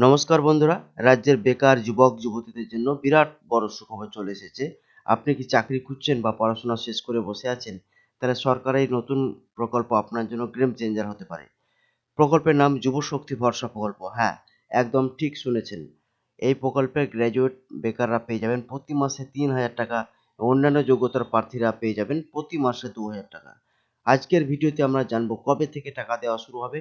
নমস্কার বন্ধুরা, রাজ্যের বেকার যুবক যুবতীদের জন্য বিরাট বড় সুখবর চলে এসেছে। আপনি কি চাকরি খুঁজছেন বা পড়াশোনা শেষ করে বসে আছেন? তাহলে সরকারের এই নতুন প্রকল্প আপনার জন্য গেম চেঞ্জার হতে পারে। প্রকল্পের নাম যুব শক্তি ভরসা প্রকল্প। হ্যাঁ, একদম ঠিক শুনেছেন। এই প্রকল্পে গ্র্যাজুয়েট বেকাররা পেয়ে যাবেন প্রতি মাসে ৩,০০০ টাকা। অন্যান্য যোগ্যতার প্রার্থীরা পেয়ে যাবেন প্রতি মাসে ২,০০০ টাকা। আজকের ভিডিওতে আমরা জানবো কবে থেকে টাকা দেওয়া শুরু হবে,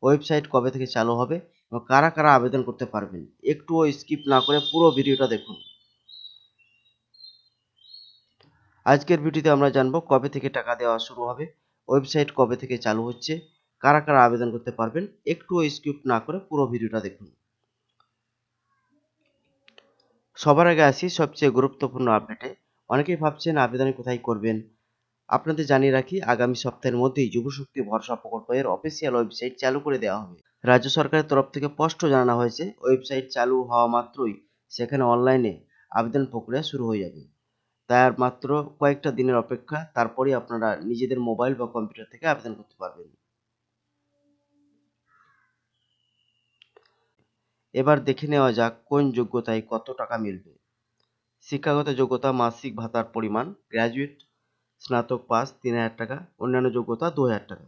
ওয়েবসাইট কবে থেকে চালু হবে এবং কারা কারা আবেদন করতে পারবেন। একটুও স্কিপ না করে পুরো ভিডিওটা দেখুন। আজকের ভিডিওতে আমরা জানবো কবে থেকে টাকা দেওয়া শুরু হবে, ওয়েবসাইট কবে থেকে চালু হচ্ছে, কারা কারা আবেদন করতে পারবেন। একটুও স্কিপ না করে পুরো ভিডিওটা দেখুন। সবার আগে আসি সবচেয়ে গুরুত্বপূর্ণ আপডেটে। অনেকেই ভাবছেন আবেদন কোথায় করবেন। আপনাদের জানিয়ে রাখি, আগামী সপ্তাহের মধ্যেই যুবশক্তি ভরসা প্রকল্পের অফিসিয়াল ওয়েবসাইট চালু করে দেওয়া হবে। রাজ্য সরকারের তরফ থেকে স্পষ্ট জানানো হয়েছে, ওয়েবসাইট চালু হওয়া মাত্রই সেখানে অনলাইনে আবেদন প্রক্রিয়া শুরু হয়ে যাবে। তাই আর মাত্র কয়েকটা দিনের অপেক্ষা, তারপরেই আপনারা নিজেদের মোবাইল বা কম্পিউটার থেকে আবেদন করতে পারবেন। এবার দেখে নেওয়া যাক কোন যোগ্যতায় কত টাকা মিলবে। শিক্ষাগত যোগ্যতা, মাসিক ভাতার পরিমাণ, গ্র্যাজুয়েট স্নাতক পাস ৩,০০০ টাকা, অন্যান্য যোগ্যতা ২,০০০ টাকা।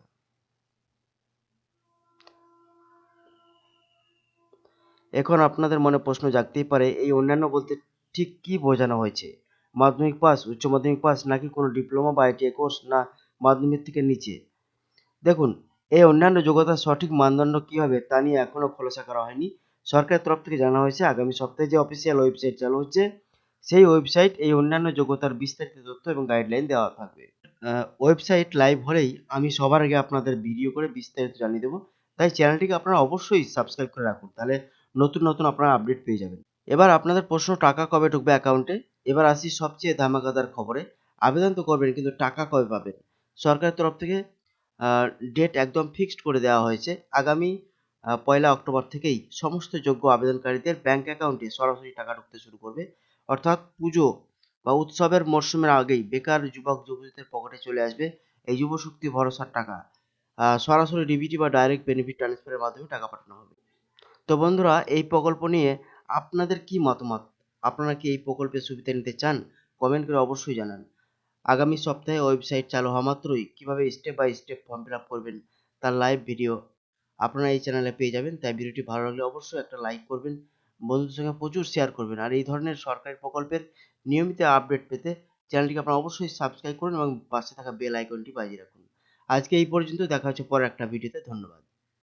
এখন আপনাদের মনে প্রশ্ন জাগতেই পারে, এই অন্যান্য বলতে ঠিক কি বোঝানো হয়েছে? মাধ্যমিক পাস, উচ্চ মাধ্যমিক পাস, নাকি কোনো ডিপ্লোমা বা আইটিআই কোর্স, না মাধ্যমিক থেকে নিচে? দেখুন, এই অন্যান্য যোগ্যতার সঠিক মানদণ্ড কি হবে তা নিয়ে এখনো খোলাসা করা হয়নি। সরকারের তরফ থেকে জানানো হয়েছে, আগামী সপ্তাহে যে অফিসিয়াল ওয়েবসাইট চালু হচ্ছে, সেই ওয়েবসাইট এই অন্যান্য যোগ্যতার বিস্তারিত তথ্য এবং গাইডলাইন দেওয়া থাকবে। ওয়েবসাইট লাইভ হলেই আমি সবার আগে আপনাদের ভিডিও করে বিস্তারিত জানিয়ে দেবো। তাই চ্যানেলটিকে আপনারা অবশ্যই সাবস্ক্রাইব করে রাখুন, তাহলে নতুন নতুন আপনারা আপডেট পেয়ে যাবেন। এবার আপনাদের প্রশ্ন, টাকা কবে ঢুকবে অ্যাকাউন্টে? এবার আসি সবচেয়ে ধামাকাদার খবরে। আবেদন তো করবেন, কিন্তু টাকা কবে পাবেন? সরকারের তরফ থেকে ডেট একদম ফিক্সড করে দেওয়া হয়েছে। আগামী ১লা অক্টোবর থেকেই সমস্ত যোগ্য আবেদনকারীদের ব্যাংক অ্যাকাউন্টে সরাসরি টাকা ঢুকতে শুরু করবে। অর্থাৎ পুজো বা উৎসবের মরশুমের আগেই বেকার যুবক যুবতীদের পকেটে চলে আসবে এই যুবশক্তি ভরসার টাকা। সরাসরি ডিবিটি বা ডাইরেক্ট বেনিফিট ট্রান্সফারের মাধ্যমে টাকা পাঠানো হবে। তো বন্ধুরা, এই প্রকল্প নিয়ে আপনাদের কি মতামত? আপনারা কি এই প্রকল্পের সুবিধা নিতে চান? কমেন্ট করে অবশ্যই জানান। আগামী সপ্তাহে ওয়েবসাইট চালু হওয়া মাত্রই কিভাবে step by step form fill up করবেন তার লাইভ ভিডিও আপনারা এই চ্যানেলে পেয়ে যাবেন। তাই ভিডিওটি ভালো লাগলে অবশ্যই একটা লাইক করবেন, বন্ধুদের সঙ্গে প্রচুর শেয়ার করবেন। আর এই ধরনের সরকারি প্রকল্পের নিয়মিত আপডেট পেতে চ্যানেলটিকে আপনারা অবশ্যই সাবস্ক্রাইব করুন এবং পাশে থাকা বেল আইকনটি বাজিয়ে রাখুন। আজকে এই পর্যন্ত, দেখা হচ্ছে পরের একটা ভিডিওতে। ধন্যবাদ।